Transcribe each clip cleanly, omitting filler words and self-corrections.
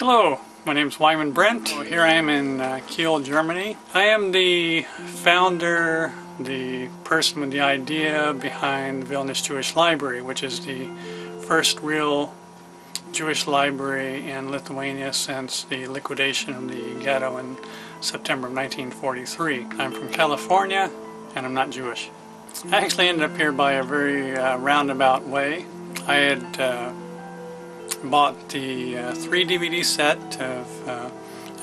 Hello, my name is Wyman Brent. Here I am in Kiel, Germany. I am the founder, the person with the idea behind the Vilnius Jewish Library, which is the first real Jewish library in Lithuania since the liquidation of the ghetto in September of 1943. I'm from California and I'm not Jewish. I actually ended up here by a very roundabout way. I had bought the 3 DVD set of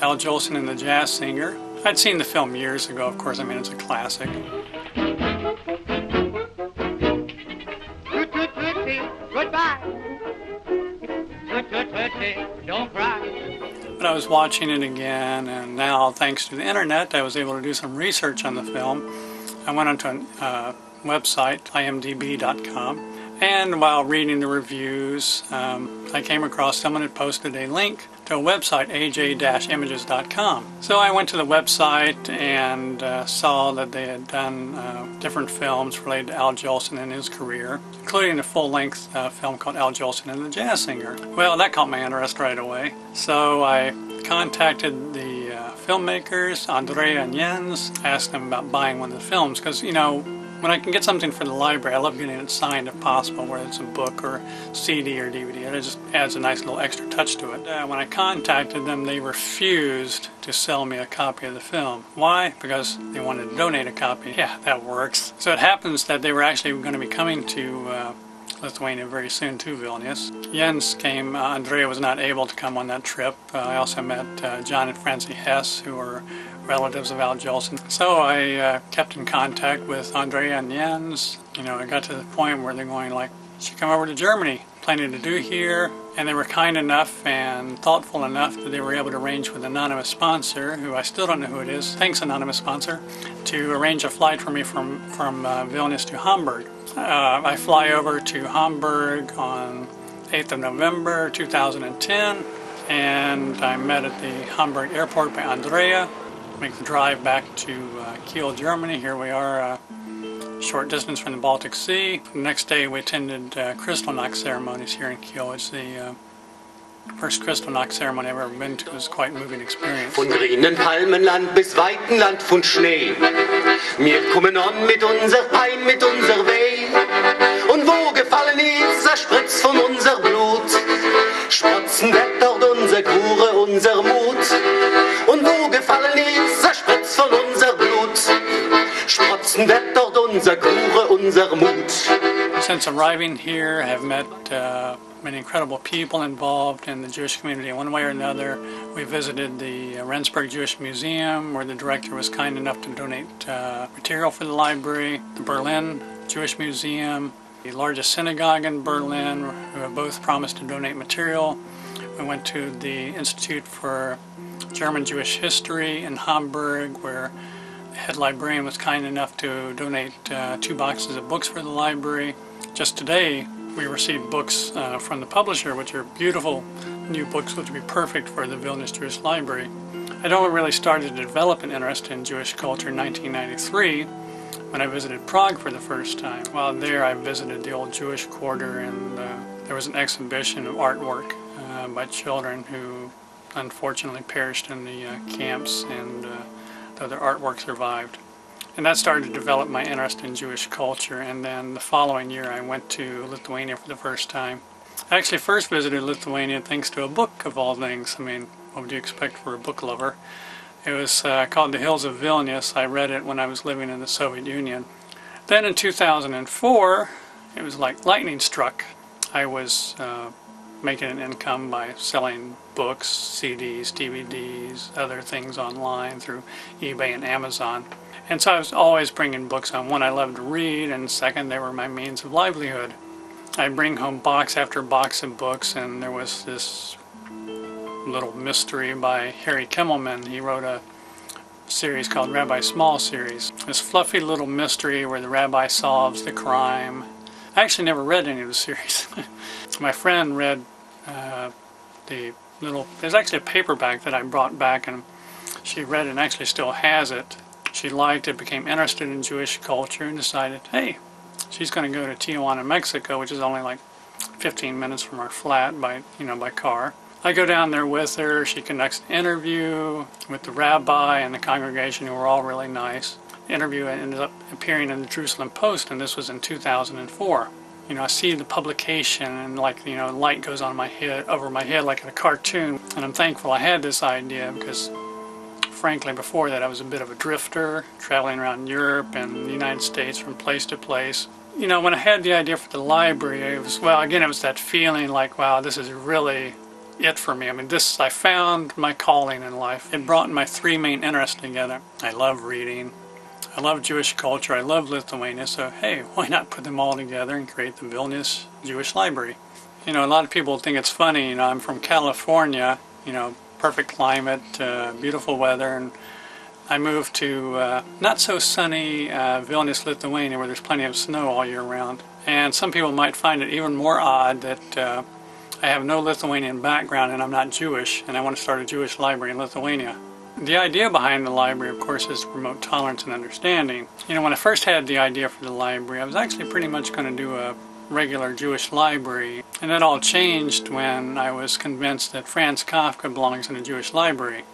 Al Jolson and the Jazz Singer. I'd seen the film years ago, of course. I mean, it's a classic. Goodbye. Don't cry. But I was watching it again, and now, thanks to the internet, I was able to do some research on the film. I went onto a website, imdb.com. And while reading the reviews, I came across someone had posted a link to a website, aj-images.com. So I went to the website and saw that they had done different films related to Al Jolson and his career, including a full-length film called Al Jolson and the Jazz Singer. Well, that caught my interest right away. So I contacted the filmmakers, Andrea and Jens, asked them about buying one of the films, because, you know, when I can get something for the library, I love getting it signed if possible, whether it's a book or CD or DVD. It just adds a nice little extra touch to it. When I contacted them, they refused to sell me a copy of the film. Why? Because they wanted to donate a copy. Yeah, that works. So it happens that they were actually going to be coming to Lithuania very soon to Vilnius. Jens came, Andrea was not able to come on that trip. I also met John and Francie Hess, who were relatives of Al Jolson. So I kept in contact with Andrea and Jens. You know, I got to the point where they're going like, you should come over to Germany. Plenty to do here. And they were kind enough and thoughtful enough that they were able to arrange with an anonymous sponsor, who I still don't know who it is, thanks anonymous sponsor, to arrange a flight for me from Vilnius to Hamburg. I fly over to Hamburg on 8th of November 2010, and I'm met at the Hamburg airport by Andrea. Make the drive back to Kiel, Germany. Here we are, short distance from the Baltic Sea. The next day we attended Kristallnacht ceremonies here in Kiel. It's the first Kristallnacht ceremony I've ever been to. It was quite a moving experience. Von grünen Palmenland bis weiten Land von Schnee. Wir kommen on mit unser Pein, mit unser Weh. Und wo gefallen ist, zerspritzt von unser Blut. Sprotzen wird dort unser Kure, unser Mut. Und wo gefallen ist, zerspritzt von unser Blut. Sprotzen wird dort unser Kure, unser Mut. Since arriving here, I have met many incredible people involved in the Jewish community in one way or another. We visited the Rendsburg Jewish Museum, where the director was kind enough to donate material for the library, the Berlin Jewish Museum, the largest synagogue in Berlin, who have both promised to donate material. We went to the Institute for German Jewish History in Hamburg, where the head librarian was kind enough to donate 2 boxes of books for the library. Just today, we received books from the publisher, which are beautiful new books which would be perfect for the Vilnius Jewish Library. I'd only really started to develop an interest in Jewish culture in 1993 when I visited Prague for the first time. While there, I visited the old Jewish quarter, and there was an exhibition of artwork by children who unfortunately perished in the camps, and though their artwork survived. And that started to develop my interest in Jewish culture, and then the following year I went to Lithuania for the first time. I actually first visited Lithuania thanks to a book, of all things. I mean, what would you expect for a book lover? It was called The Hills of Vilnius. I read it when I was living in the Soviet Union. Then in 2004, it was like lightning struck. I was making an income by selling books, CDs, DVDs, other things online through eBay and Amazon. And so I was always bringing books home. One, I loved to read, and second, they were my means of livelihood. I'd bring home box after box of books, and there was this little mystery by Harry Kimmelman. He wrote a series called Rabbi Small Series. This fluffy little mystery where the rabbi solves the crime. I actually never read any of the series. My friend read there's actually a paperback that I brought back, and she read it and actually still has it. She liked it, became interested in Jewish culture, and decided, hey, she's going to go to Tijuana, Mexico, which is only like 15 minutes from our flat by car. I go down there with her. She conducts an interview with the rabbi and the congregation, who were all really nice. The interview ended up appearing in the Jerusalem Post, and this was in 2004. You know, I see the publication, and like, you know, light goes on my head, over my head like in a cartoon. And I'm thankful I had this idea because, frankly, before that I was a bit of a drifter, traveling around Europe and the United States from place to place. You know, when I had the idea for the library, it was, well, again, it was that feeling like, wow, this is really it for me. I mean, I found my calling in life. It brought my three main interests together. I love reading, I love Jewish culture, I love Lithuania, so hey, why not put them all together and create the Vilnius Jewish Library? You know, a lot of people think it's funny, you know, I'm from California, you know, perfect climate, beautiful weather, and I moved to not so sunny Vilnius, Lithuania, where there's plenty of snow all year round. And some people might find it even more odd that I have no Lithuanian background and I'm not Jewish, and I want to start a Jewish library in Lithuania. The idea behind the library, of course, is promote tolerance and understanding. You know, when I first had the idea for the library, I was actually pretty much going to do a regular Jewish library, and that all changed when I was convinced that Franz Kafka belongs in a Jewish library.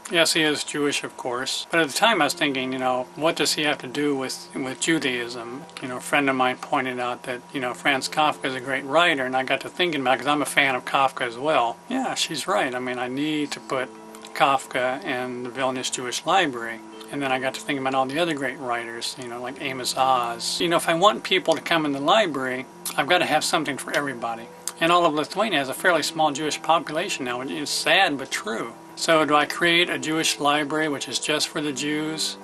Yes, he is Jewish, of course, but at the time I was thinking, you know, what does he have to do with Judaism? You know, a friend of mine pointed out that, you know, Franz Kafka is a great writer, and I got to thinking about it because I'm a fan of Kafka as well. Yeah, she's right. I mean, I need to put Kafka in the Vilnius Jewish Library. And then I got to thinking about all the other great writers, you know, like Amos Oz. You know, if I want people to come in the library, I've got to have something for everybody. And all of Lithuania has a fairly small Jewish population now, which is sad but true. So do I create a Jewish library which is just for the Jews?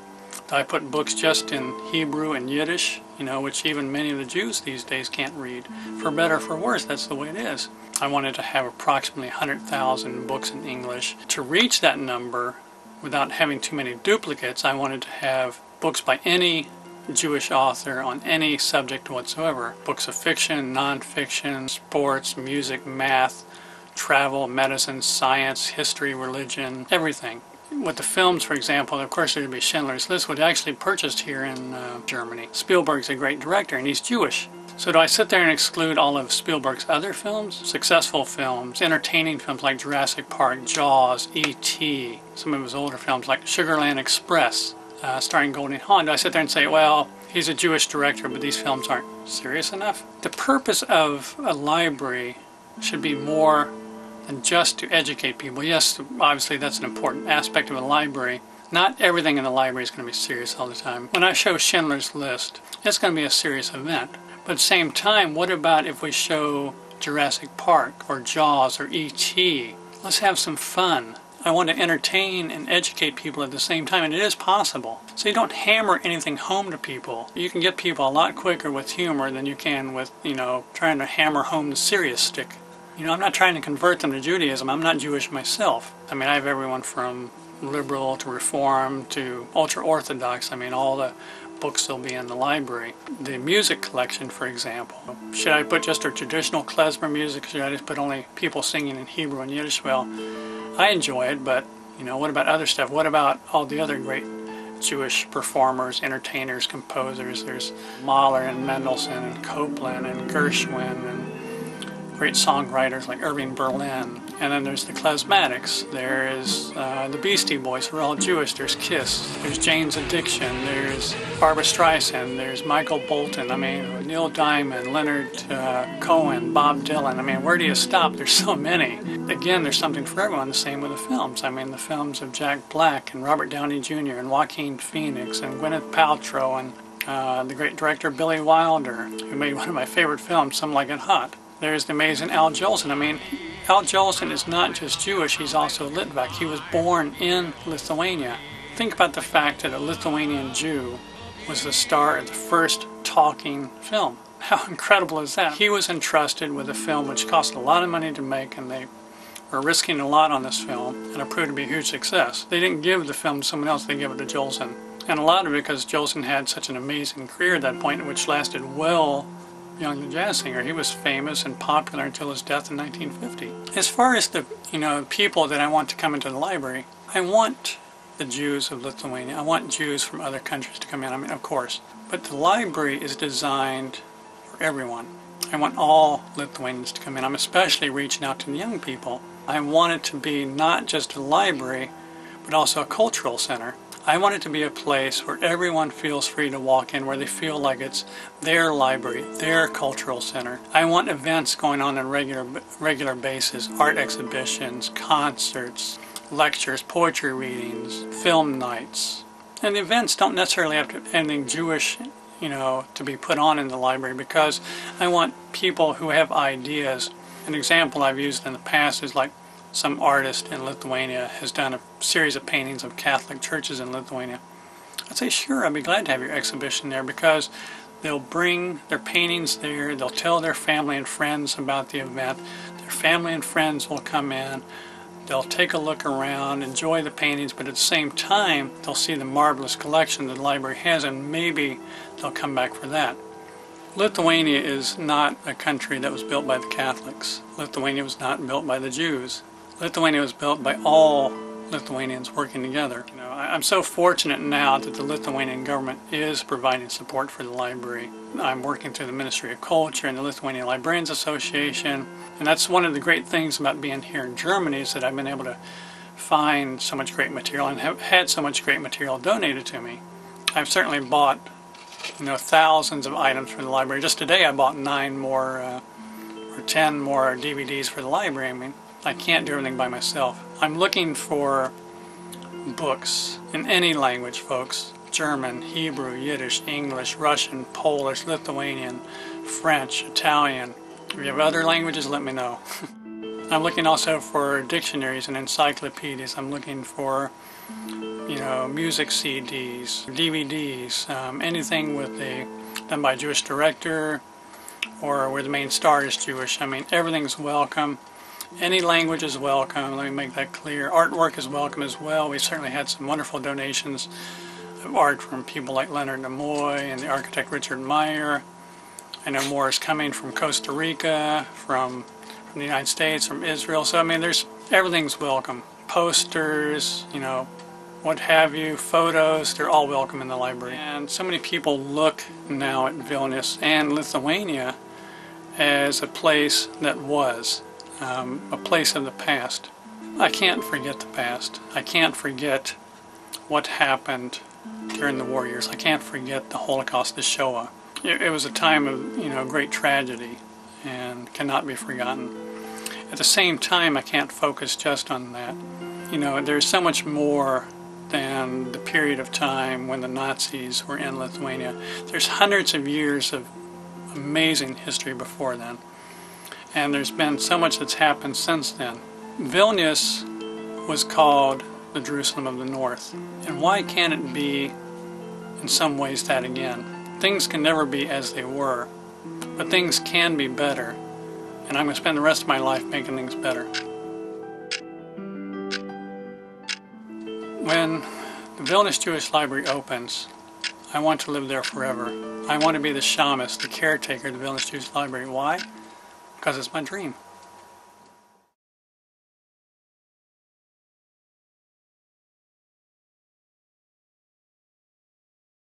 Do I put books just in Hebrew and Yiddish, you know, which even many of the Jews these days can't read? For better or for worse, that's the way it is. I wanted to have approximately 100,000 books in English. To reach that number, without having too many duplicates, I wanted to have books by any Jewish author on any subject whatsoever. Books of fiction, non-fiction, sports, music, math, travel, medicine, science, history, religion, everything. With the films, for example, of course there would be Schindler's List, which I actually purchased here in Germany. Spielberg's a great director, and he's Jewish. So do I sit there and exclude all of Spielberg's other films? Successful films, entertaining films like Jurassic Park, Jaws, E.T., some of his older films like Sugarland Express, starring Goldie Hawn. Do I sit there and say, well, he's a Jewish director, but these films aren't serious enough? The purpose of a library should be more than just to educate people. Yes, obviously that's an important aspect of a library. Not everything in the library is going to be serious all the time. When I show Schindler's List, it's going to be a serious event. But at the same time, what about if we show Jurassic Park or Jaws or E.T.? Let's have some fun. I want to entertain and educate people at the same time, and it is possible. So you don't hammer anything home to people. You can get people a lot quicker with humor than you can with, you know, trying to hammer home the serious stick. You know, I'm not trying to convert them to Judaism. I'm not Jewish myself. I mean, I have everyone from liberal to reform to ultra-Orthodox. I mean, all the books will be in the library. The music collection, for example. Should I put just our traditional klezmer music? Should I just put only people singing in Hebrew and Yiddish? Well, I enjoy it, but, you know, what about other stuff? What about all the other great Jewish performers, entertainers, composers? There's Mahler and Mendelssohn and Copland and Gershwin and great songwriters like Irving Berlin. And then there's the Klezmatics. There's the Beastie Boys, who are all Jewish. There's Kiss. There's Jane's Addiction. There's Barbra Streisand. There's Michael Bolton. I mean, Neil Diamond, Leonard Cohen, Bob Dylan. I mean, where do you stop? There's so many. Again, there's something for everyone. The same with the films. I mean, the films of Jack Black and Robert Downey Jr. and Joaquin Phoenix and Gwyneth Paltrow and the great director Billy Wilder, who made one of my favorite films, Some Like It Hot. There's the amazing Al Jolson. I mean, Al Jolson is not just Jewish, he's also Litvak. He was born in Lithuania. Think about the fact that a Lithuanian Jew was the star of the first talking film. How incredible is that? He was entrusted with a film which cost a lot of money to make, and they were risking a lot on this film, and it proved to be a huge success. They didn't give the film to someone else, they gave it to Jolson. And a lot of it because Jolson had such an amazing career at that point, which lasted well beyond the jazz singer. He was famous and popular until his death in 1950. As far as the people that I want to come into the library, I want the Jews of Lithuania. I want Jews from other countries to come in. I mean, of course. But the library is designed for everyone. I want all Lithuanians to come in. I'm especially reaching out to the young people. I want it to be not just a library, but also a cultural center. I want it to be a place where everyone feels free to walk in, where they feel like it's their library, their cultural center. I want events going on a regular basis, art exhibitions, concerts, lectures, poetry readings, film nights. And the events don't necessarily have to be anything Jewish, to be put on in the library, because I want people who have ideas. An example I've used in the past is like some artist in Lithuania has done a series of paintings of Catholic churches in Lithuania. I'd say, sure, I'd be glad to have your exhibition there, because they'll bring their paintings there, they'll tell their family and friends about the event, their family and friends will come in, they'll take a look around, enjoy the paintings, but at the same time, they'll see the marvelous collection that the library has, and maybe they'll come back for that. Lithuania is not a country that was built by the Catholics. Lithuania was not built by the Jews. Lithuania was built by all Lithuanians working together. I'm so fortunate now that the Lithuanian government is providing support for the library. I'm working through the Ministry of Culture and the Lithuanian Librarians Association, and that's one of the great things about being here in Germany, is that I've been able to find so much great material and have had so much great material donated to me. I've certainly bought thousands of items from the library. Just today I bought 9 more or 10 more DVDs for the library. I mean, I can't do everything by myself. I'm looking for books in any language, folks. German, Hebrew, Yiddish, English, Russian, Polish, Lithuanian, French, Italian. If you have other languages, let me know. I'm looking also for dictionaries and encyclopedias. I'm looking for, music CDs, DVDs, anything done by a Jewish director or where the main star is Jewish. I mean, everything's welcome. Any language is welcome, let me make that clear. Artwork is welcome as well. We've certainly had some wonderful donations of art from people like Leonard Nimoy and the architect Richard Meyer. I know more is coming from Costa Rica, from the United States, from Israel. So, I mean, everything's welcome. Posters, what have you, photos, they're all welcome in the library. And so many people look now at Vilnius and Lithuania as a place that was. A place of the past. I can't forget the past. I can't forget what happened during the war years. I can't forget the Holocaust, the Shoah. It was a time of great tragedy and cannot be forgotten. At the same time, I can't focus just on that. There's so much more than the period of time when the Nazis were in Lithuania. There's hundreds of years of amazing history before then. And there's been so much that's happened since then. Vilnius was called the Jerusalem of the North. And why can't it be, in some ways, that again? Things can never be as they were, but things can be better. And I'm going to spend the rest of my life making things better. When the Vilnius Jewish Library opens, I want to live there forever. I want to be the shamus, the caretaker of the Vilnius Jewish Library. Why? Because it's my dream.